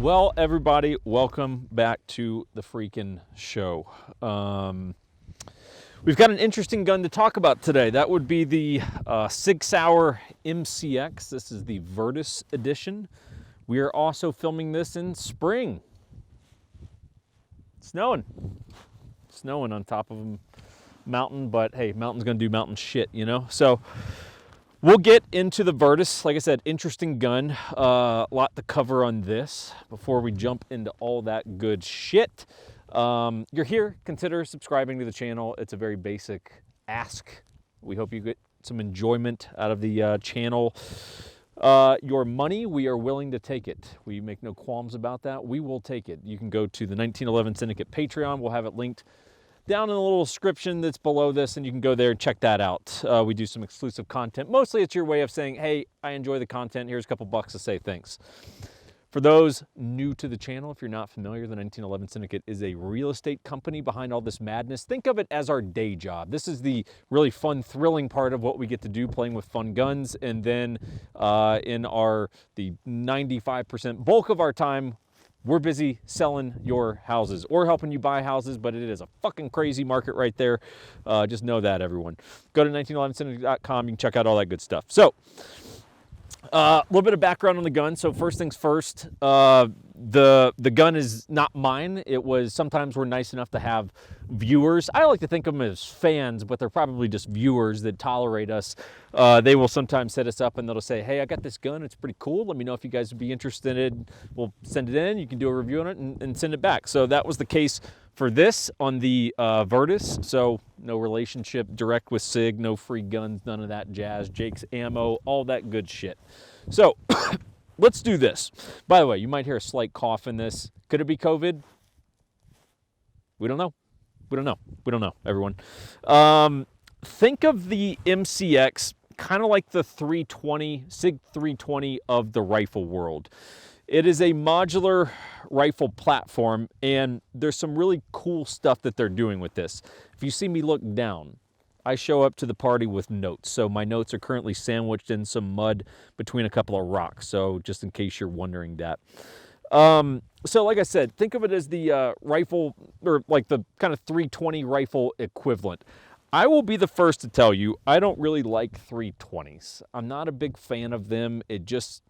Well, everybody, welcome back to the freaking show. We've got an interesting gun to talk about today. That would be the Sig MCX. This is the Virtus edition. We are also filming this in spring. Snowing on top of a mountain, but hey, mountain's gonna do mountain shit, you know? So we'll get into the Virtus. Like I said, interesting gun. A lot to cover on this before we jump into all that good shit. You're here, consider subscribing to the channel. It's a very basic ask. We hope you get some enjoyment out of the channel. Your money, we are willing to take it. We make no qualms about that. We will take it. You can go to the 1911 Syndicate Patreon. We'll have it linked down in the little description that's below this, and you can go there and check that out. We do some exclusive content. Mostly it's your way of saying, hey, I enjoy the content. Here's a couple bucks to say thanks. For those new to the channel, if you're not familiar, the 1911 Syndicate is a real estate company behind all this madness. Think of it as our day job. This is the really fun, thrilling part of what we get to do, playing with fun guns. And then in the 95% bulk of our time, we're busy selling your houses or helping you buy houses, but it is a fucking crazy market right there. Just know that, everyone. Go to 1911syndicate.com. You can check out all that good stuff. So, a little bit of background on the gun. So first things first, the gun is not mine. It was, sometimes we're nice enough to have viewers. I like to think of them as fans, but they're probably just viewers that tolerate us. They will sometimes set us up and they'll say, hey, I got this gun. It's pretty cool. Let me know if you guys would be interested. We'll send it in. You can do a review on it and send it back. So that was the case for this on the Virtus. So no relationship direct with Sig, no free guns, none of that jazz, Jake's ammo, all that good shit. So let's do this. By the way, you might hear a slight cough in this. Could it be COVID? We don't know. We don't know. We don't know, everyone. Think of the MCX kind of like the 320, Sig 320 of the rifle world. It is a modular rifle platform, and there's some really cool stuff that they're doing with this. If you see me look down, I show up to the party with notes. So my notes are currently sandwiched in some mud between a couple of rocks. So just in case you're wondering that. So like I said, think of it as the rifle, or like the kind of 320 rifle equivalent. I will be the first to tell you, I don't really like 320s. I'm not a big fan of them. It just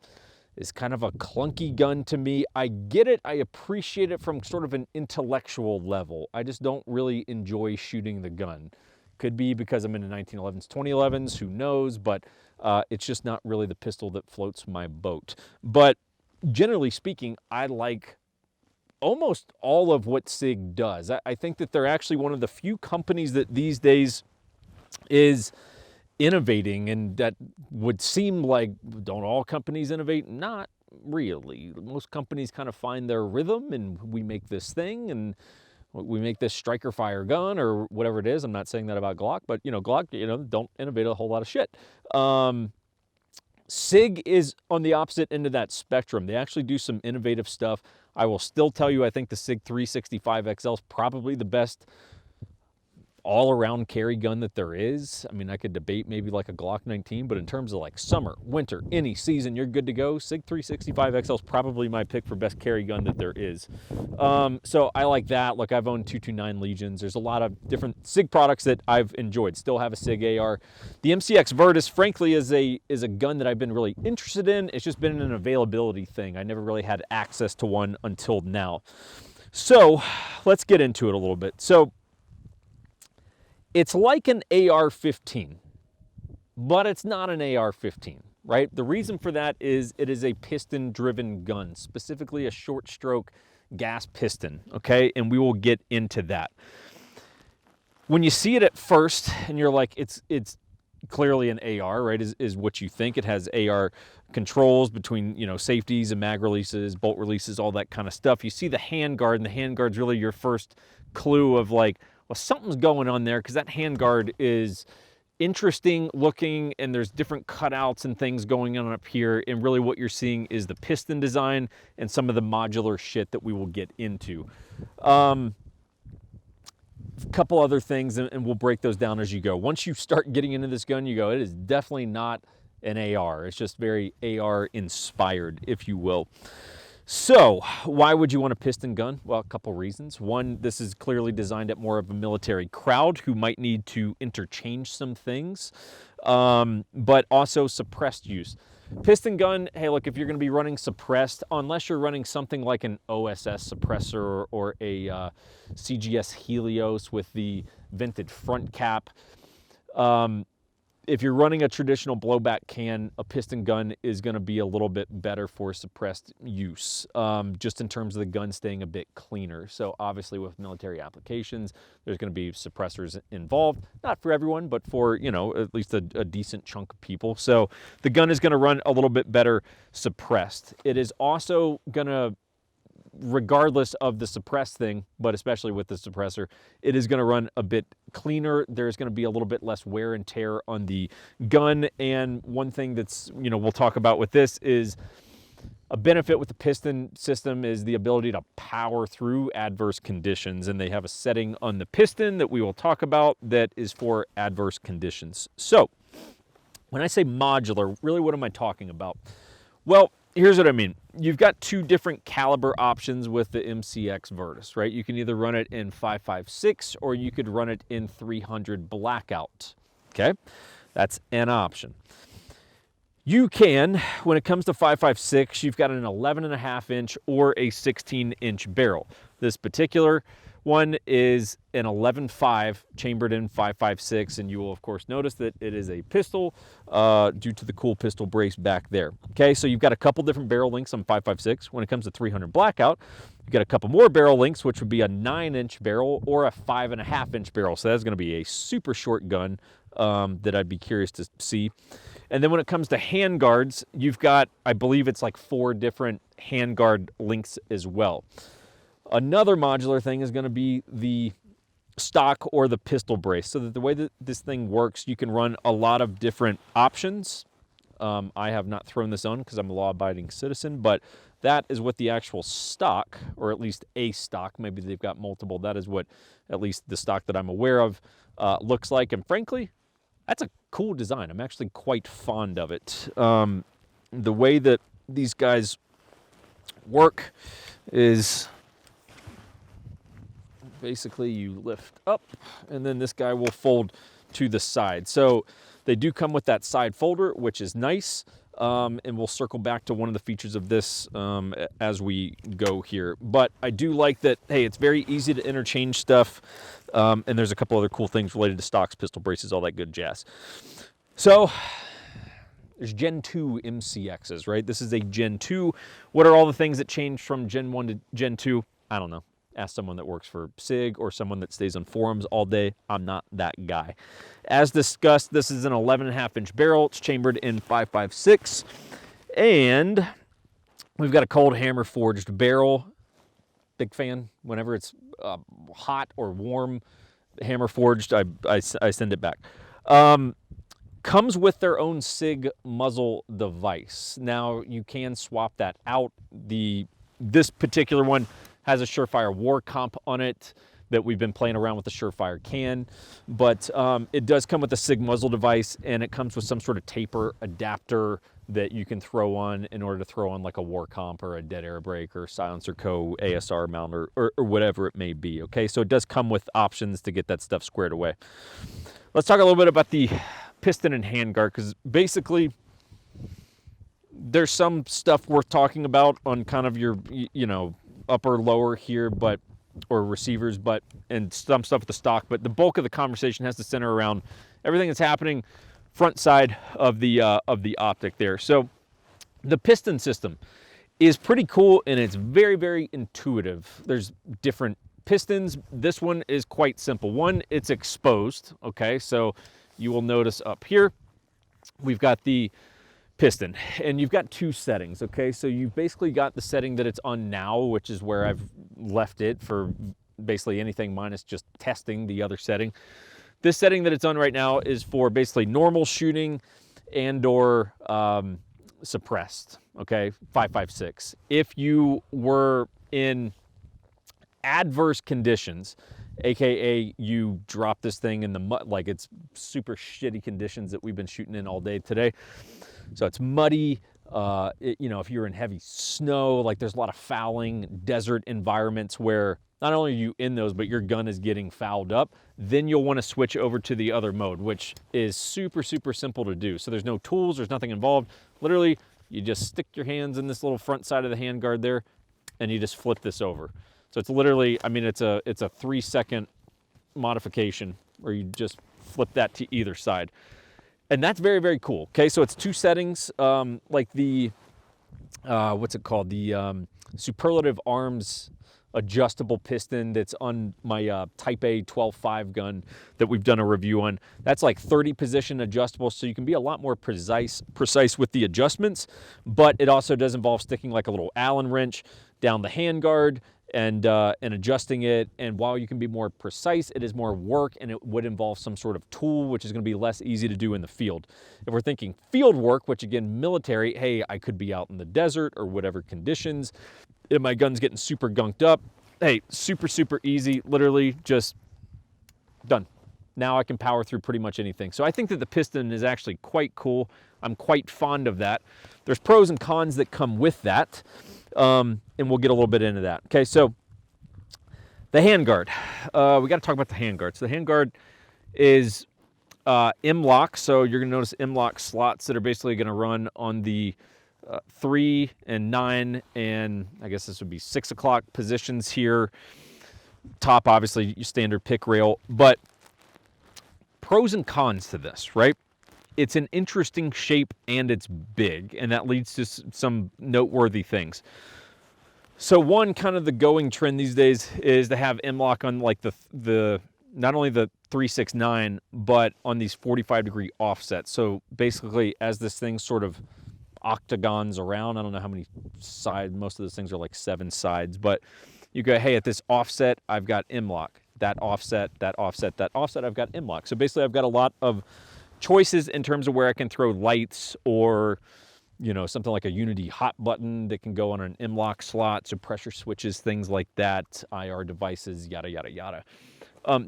is kind of a clunky gun to me. I get it. I appreciate it from sort of an intellectual level. I just don't really enjoy shooting the gun. Could be because I'm into 1911s, 2011s, who knows, but it's just not really the pistol that floats my boat. But generally speaking, I like almost all of what Sig does. I think that they're actually one of the few companies that these days is innovating, and that would seem like, don't all companies innovate? Not really. Most companies kind of find their rhythm, and we make this thing, and we make this striker fire gun or whatever it is. I'm not saying that about Glock, but Glock, don't innovate a whole lot of shit. Sig is on the opposite end of that spectrum. They actually do some innovative stuff. I will still tell you, I think the Sig 365 XL is probably the best all-around carry gun that there is. I mean, I could debate maybe like a Glock 19, but in terms of like summer, winter, any season, you're good to go. Sig 365 XL is probably my pick for best carry gun that there is. So I like that. Look, I've owned 229 Legions. There's a lot of different Sig products that I've enjoyed. Still have a Sig AR. The MCX Virtus, frankly, is a gun that I've been really interested in. It's just been an availability thing. I never really had access to one until now. So let's get into it a little bit. So it's like an AR-15, but it's not an AR-15, right? The reason for that is it is a piston-driven gun, specifically a short-stroke gas piston, okay? And we will get into that. When you see it at first, and you're like, it's clearly an AR, right, is what you think. It has AR controls between, safeties and mag releases, bolt releases, all that kind of stuff. You see the handguard, and the handguard's really your first clue of like, well, something's going on there, because that handguard is interesting looking, and there's different cutouts and things going on up here, and really what you're seeing is the piston design and some of the modular shit that we will get into. A couple other things, and we'll break those down as you go. Once you start getting into this gun, you go, it is definitely not an AR. It's just very AR inspired, if you will. So why would you want a piston gun? Well, a couple reasons. One, this is clearly designed at more of a military crowd who might need to interchange some things, but also suppressed use. Piston gun, hey, look, if you're going to be running suppressed, unless you're running something like an OSS suppressor or a CGS Helios with the vented front cap, if you're running a traditional blowback can, a piston gun is going to be a little bit better for suppressed use, just in terms of the gun staying a bit cleaner. So obviously with military applications, there's going to be suppressors involved. Not for everyone, but for, you know, at least a decent chunk of people. So the gun is going to run a little bit better suppressed. It is also going to, regardless of the suppressed thing, but especially with the suppressor, it is going to run a bit cleaner. There's going to be a little bit less wear and tear on the gun. And one thing that's, you know, we'll talk about with this is a benefit with the piston system is the ability to power through adverse conditions. And they have a setting on the piston that we will talk about that is for adverse conditions. So when I say modular, really what am I talking about? Well, here's what I mean. You've got two different caliber options with the MCX Virtus, right? You can either run it in 5.56 or you could run it in 300 blackout, okay? That's an option. You can, when it comes to 5.56, you've got an 11.5 inch or a 16 inch barrel. This particular one is an 11.5 chambered in 5.56, and you will of course notice that it is a pistol due to the cool pistol brace back there. Okay, so you've got a couple different barrel lengths on 5.56. When it comes to 300 blackout, you've got a couple more barrel lengths, which would be a 9-inch barrel or a 5.5-inch barrel. So that's going to be a super short gun that I'd be curious to see. And then when it comes to handguards, you've got, I believe it's like 4 different handguard lengths as well. Another modular thing is going to be the stock or the pistol brace. So that the way that this thing works, you can run a lot of different options. I have not thrown this on because I'm a law-abiding citizen, but that is what the actual stock, or at least a stock, maybe they've got multiple, that is what at least the stock that I'm aware of looks like. And frankly, that's a cool design. I'm actually quite fond of it. The way that these guys work is basically you lift up and then this guy will fold to the side. So they do come with that side folder, which is nice. And we'll circle back to one of the features of this as we go here. But I do like that, hey, it's very easy to interchange stuff. And there's a couple other cool things related to stocks, pistol braces, all that good jazz. So there's Gen 2 MCXs, right? This is a Gen 2. What are all the things that changed from Gen 1 to Gen 2? I don't know. Ask someone that works for Sig or someone that stays on forums all day. I'm not that guy. As discussed, this is an 11.5 inch barrel. It's chambered in 5.56. And we've got a cold hammer forged barrel. Big fan. Whenever it's hot or warm, hammer forged, I send it back. Comes with their own Sig muzzle device. Now you can swap that out. This particular one has a Surefire War Comp on it that we've been playing around with the Surefire can, but it does come with a Sig muzzle device, and it comes with some sort of taper adapter that you can throw on in order to throw on like a War Comp or a Dead Air Brake or Silencer Co. ASR mount or whatever it may be, okay? So it does come with options to get that stuff squared away. Let's talk a little bit about the piston and handguard, because basically there's some stuff worth talking about on kind of your, you know, upper lower here, or receivers, and some stuff with the stock, but the bulk of the conversation has to center around everything that's happening front side of the optic there. So the piston system is pretty cool, and it's very, very intuitive. There's different pistons. This one is quite simple. One, it's exposed, okay? So you will notice up here, we've got the piston, and you've got 2 settings, okay? So you've basically got the setting that it's on now, which is where I've left it for basically anything minus just testing the other setting. This setting that it's on right now is for basically normal shooting and or suppressed, okay? 5.56. If you were in adverse conditions, AKA you drop this thing in the mud, like it's super shitty conditions that we've been shooting in all day today. So it's muddy, You know, if you're in heavy snow, like there's a lot of fouling, desert environments where not only are you in those, but your gun is getting fouled up, then you'll want to switch over to the other mode, which is super, super simple to do. So there's no tools, there's nothing involved. Literally, you just stick your hands in this little front side of the handguard there, and you just flip this over. So it's literally, I mean, it's a 3-second modification where you just flip that to either side. And that's very, very cool. Okay, so it's 2 settings, like the, what's it called? The Superlative Arms adjustable piston that's on my Type A 12.5 gun that we've done a review on. That's like 30 position adjustable, so you can be a lot more precise with the adjustments, but it also does involve sticking like a little Allen wrench down the handguard and adjusting it. And while you can be more precise, it is more work, and it would involve some sort of tool, which is going to be less easy to do in the field. If we're thinking field work, which again, military, hey, I could be out in the desert or whatever conditions, if my gun's getting super gunked up, hey, super, super easy, literally just done. Now I can power through pretty much anything. So I think that the piston is actually quite cool. I'm quite fond of that. There's pros and cons that come with that. And we'll get a little bit into that. Okay, so the handguard. We got to talk about the handguard. So the handguard is M-lock. So you're going to notice M-lock slots that are basically going to run on the 3 and 9, and I guess this would be 6 o'clock positions here. Top, obviously, your standard pick rail. But pros and cons to this, right? It's an interesting shape and it's big, and that leads to some noteworthy things. So one, kind of the going trend these days is to have M-lock on like the not only the 369, but on these 45-degree offsets. So basically, as this thing sort of octagons around, I don't know how many sides, most of those things are like 7 sides, but you go, hey, at this offset, I've got M-lock. That offset, that offset, that offset, I've got M-lock. So basically, I've got a lot of choices in terms of where I can throw lights, or, you know, something like a Unity hot button that can go on an M-lock slot, so pressure switches, things like that, IR devices, yada, yada, yada.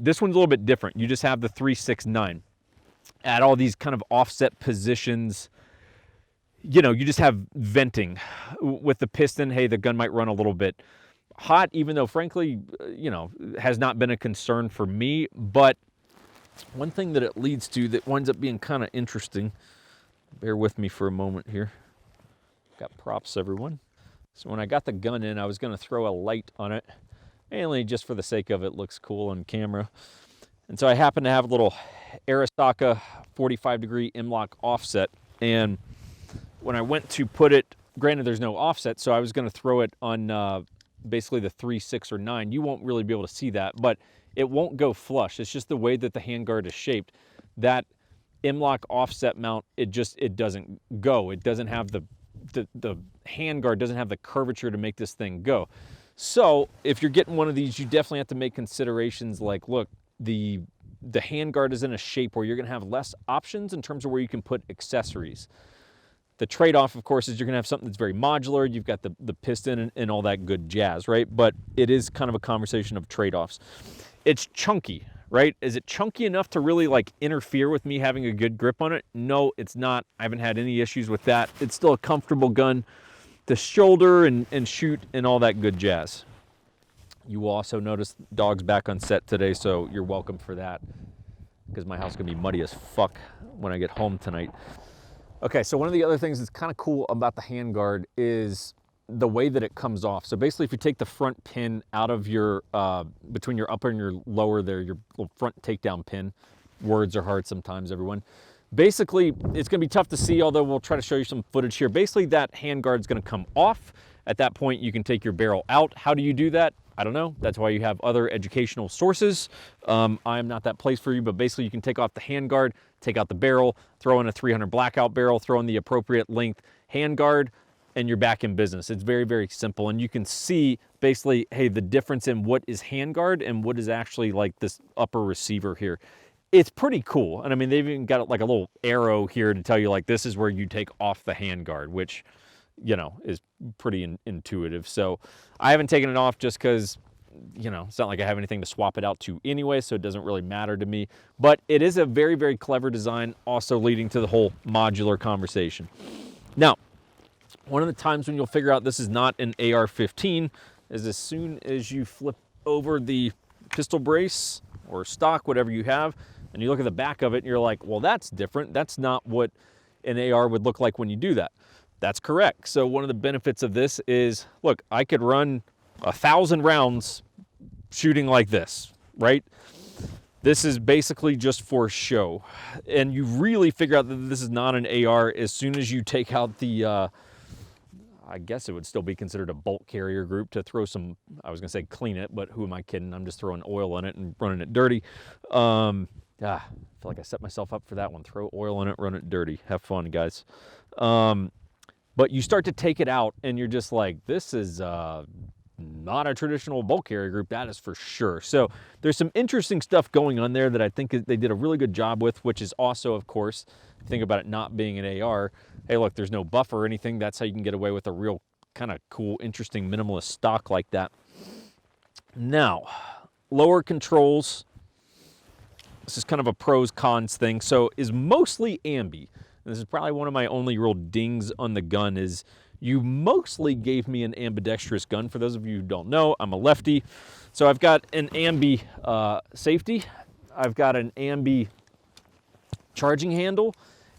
This one's a little bit different. You just have the 369. At all these kind of offset positions, you know, you just have venting. With the piston, hey, the gun might run a little bit hot, even though, frankly, you know, has not been a concern for me. But one thing that it leads to that winds up being kind of interesting, bear with me for a moment here. Got props, everyone. So when I got the gun in, I was going to throw a light on it, mainly just for the sake of it looks cool on camera. And so I happen to have a little Aristaka 45-degree M-lock offset, and when I went to put it, granted there's no offset, so I was going to throw it on basically the 3, 6, or 9. You won't really be able to see that, but it won't go flush. It's just the way that the handguard is shaped. That M-lock offset mount, it doesn't go. It doesn't have the handguard doesn't have the curvature to make this thing go. So if you're getting one of these, you definitely have to make considerations like, look, the handguard is in a shape where you're going to have less options in terms of where you can put accessories. The trade-off, of course, is you're going to have something that's very modular. You've got the piston and all that good jazz, right? But it is kind of a conversation of trade-offs. It's chunky, right? Is it chunky enough to really like interfere with me having a good grip on it? No, it's not. I haven't had any issues with that. It's still a comfortable gun to shoulder and shoot and all that good jazz. You will also notice dog's back on set today, so you're welcome for that, because my house is going to be muddy as fuck when I get home tonight. Okay, so one of the other things that's kind of cool about the handguard is the way that it comes off. So basically, if you take the front pin out of your, between your upper and your lower there, your little front takedown pin, words are hard sometimes, everyone. Basically, it's gonna be tough to see, although we'll try to show you some footage here. Basically, that handguard is gonna come off. At that point, you can take your barrel out. How do you do that? I don't know. That's why you have other educational sources. I'm not that place for you, but basically you can take off the handguard, take out the barrel, throw in a 300 blackout barrel, throw in the appropriate length handguard, and you're back in business. It's very, very simple. And you can see basically, hey, the difference in what is handguard and what is actually like this upper receiver here. It's pretty cool. And I mean, they've even got like a little arrow here to tell you like, this is where you take off the handguard, which, you know, is pretty intuitive. So I haven't taken it off just because, you know, it's not like I have anything to swap it out to anyway, so it doesn't really matter to me. But it is a very, very clever design, also leading to the whole modular conversation. Now, One of the times when you'll figure out this is not an AR-15 is as soon as you flip over the pistol brace or stock, whatever you have, and you look at the back of it and you're like, well, that's different. That's not what an AR would look like when you do that. That's correct. So one of the benefits of this is, look, I could run 1,000 rounds shooting like this, right? This is basically just for show. And you really figure out that this is not an AR as soon as you take out the, I guess it would still be considered a bolt carrier group to throw some, I was gonna say clean it, but who am I kidding? I'm just throwing oil in it and running it dirty. I feel like I set myself up for that one. Throw oil in it, run it dirty. Have fun, guys. But you start to take it out and you're just like, this is not a traditional bolt carrier group, that is for sure. So there's some interesting stuff going on there that I think they did a really good job with, which is also, of course, think about it not being an AR. Hey, look, there's no buffer or anything. That's how you can get away with a real kind of cool, interesting, minimalist stock like that. Now, lower controls. This is kind of a pros cons thing. So is mostly ambi. And this is probably one of my only real dings on the gun is you mostly gave me an ambidextrous gun. For those of you who don't know, I'm a lefty. So I've got an ambi safety. I've got an ambi charging handle,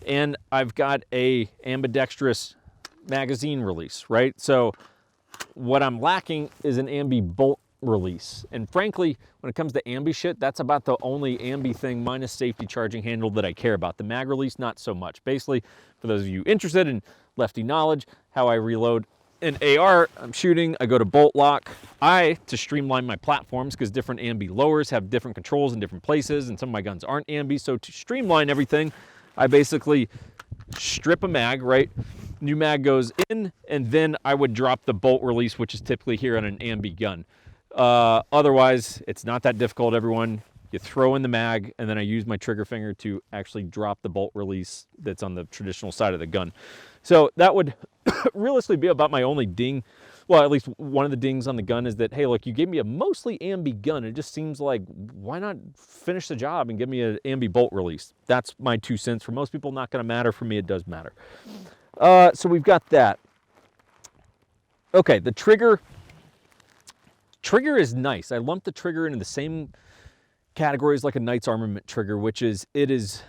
and I've got a ambidextrous magazine release, right? So what I'm lacking is an ambi bolt release. And frankly, when it comes to ambi shit, that's about the only ambi thing minus safety charging handle that I care about. The mag release, not so much. Basically, for those of you interested in lefty knowledge, how I reload an AR, I'm shooting, I go to bolt lock. To streamline my platforms, because different ambi lowers have different controls in different places, and some of my guns aren't ambi, so to streamline everything, I basically strip a mag, right? New mag goes in, and then I would drop the bolt release, which is typically here on an ambi gun. Otherwise, it's not that difficult, everyone. You throw in the mag, and then I use my trigger finger to actually drop the bolt release that's on the traditional side of the gun. So that would realistically be about my only ding. Well, at least one of the dings on the gun is that, hey, look, you gave me a mostly ambi gun. It just seems like, why not finish the job and give me an ambi bolt release? That's my 2 cents. For most people, not going to matter. For me, it does matter. So we've got that. Okay, the trigger. Trigger is nice. I lumped the trigger into the same categories like a Knight's Armament trigger, which is, it is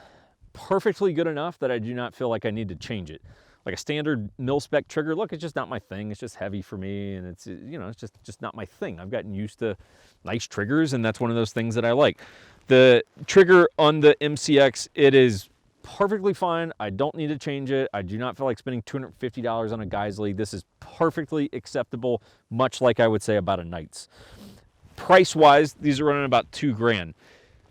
perfectly good enough that I do not feel like I need to change it. Like a standard mil-spec trigger, look, it's just not my thing. It's just heavy for me, and it's, you know, it's just not my thing. I've gotten used to nice triggers, and that's one of those things that I like. The trigger on the MCX, it is perfectly fine. I don't need to change it. I do not feel like spending $250 on a Geisley. This is perfectly acceptable, much like I would say about a Knight's. Price-wise, these are running about $2,000.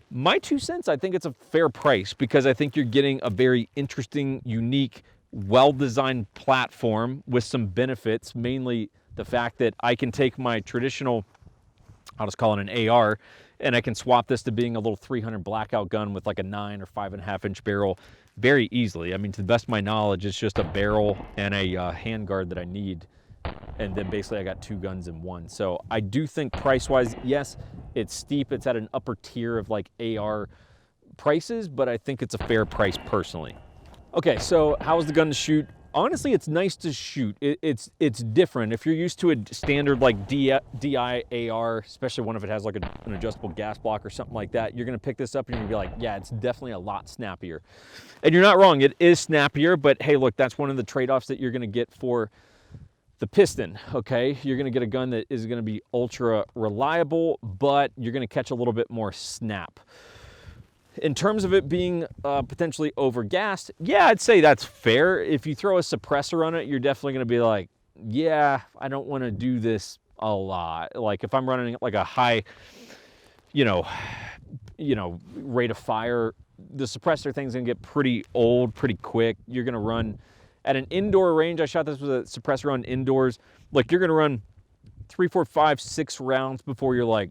My 2 cents, I think it's a fair price because I think you're getting a very interesting, unique, well-designed platform with some benefits, mainly the fact that I can take my traditional, I'll just call it an AR, and I can swap this to being a little 300 blackout gun with like a 9 or 5.5 inch barrel very easily. I mean, to the best of my knowledge, it's just a barrel and a handguard that I need. And then basically I got 2 guns in one. So I do think price-wise, yes, it's steep. It's at an upper tier of like AR prices, but I think it's a fair price personally. Okay, so how's the gun to shoot? Honestly, it's nice to shoot. It's different. If you're used to a standard like DI AR, especially one if it has like an adjustable gas block or something like that, you're gonna pick this up and you're gonna be like, yeah, it's definitely a lot snappier. And you're not wrong, it is snappier, but hey, look, that's one of the trade-offs that you're gonna get for the piston, okay? You're gonna get a gun that is gonna be ultra reliable, but you're gonna catch a little bit more snap. In terms of it being potentially overgassed, yeah, I'd say that's fair. If you throw a suppressor on it, you're definitely gonna be like, yeah, I don't wanna do this a lot. Like if I'm running like a high, you know, rate of fire, the suppressor thing's gonna get pretty old pretty quick. You're gonna run at an indoor range. I shot this with a suppressor on indoors. Like you're gonna run 3, 4, 5, 6 rounds before you're like,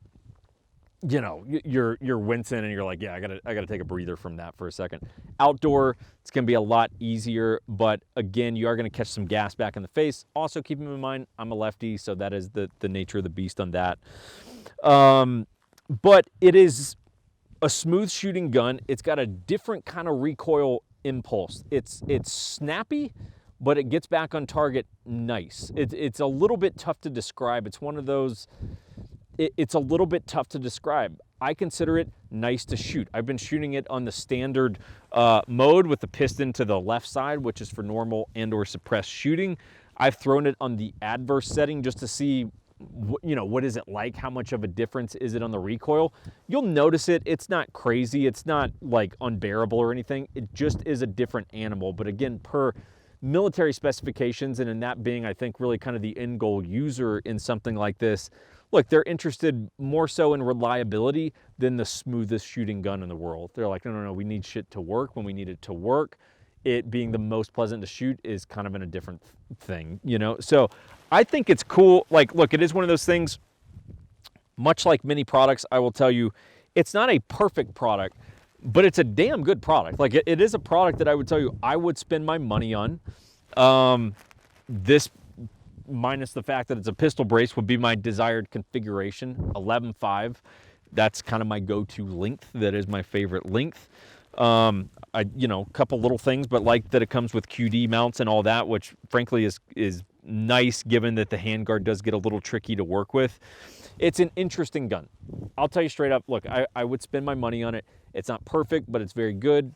you know, you're wincing and you're like, yeah, I gotta take a breather from that for a second. Outdoor, it's gonna be a lot easier, but again, you are gonna catch some gas back in the face. Also, keeping in mind, I'm a lefty, so that is the nature of the beast on that. But it is a smooth shooting gun. It's got a different kind of recoil impulse. It's snappy, but it gets back on target nice. It's a little bit tough to describe. It's one of those, it's a little bit tough to describe. I consider it nice to shoot. I've been shooting it on the standard mode with the piston to the left side, which is for normal and or suppressed shooting. I've thrown it on the adverse setting just to see, you know, what is it like? How much of a difference is it on the recoil? You'll notice it. It's not crazy. It's not like unbearable or anything. It just is a different animal. But again, per military specifications, and in that being, I think, really kind of the end goal user in something like this, look, they're interested more so in reliability than the smoothest shooting gun in the world. They're like, no, no, no, we need shit to work when we need it to work. It being the most pleasant to shoot is kind of in a different thing, you know? So I think it's cool. Like, look, it is one of those things, much like many products, I will tell you, it's not a perfect product, but it's a damn good product. Like, it is a product that I would tell you I would spend my money on. This, minus the fact that it's a pistol brace, would be my desired configuration, 11.5. That's kind of my go-to length. That is my favorite length. You know, a couple little things, but like that it comes with QD mounts and all that, which frankly is nice given that the handguard does get a little tricky to work with. It's an interesting gun. I'll tell you straight up, look, I would spend my money on it. It's not perfect, but it's very good.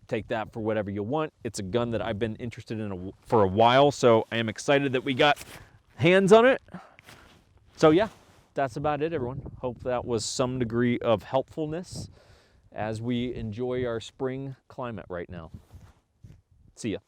Take that for whatever you want. It's a gun that I've been interested in for a while, so I am excited that we got hands on it. So yeah, that's about it, everyone. Hope that was some degree of helpfulness as we enjoy our spring climate right now. See ya.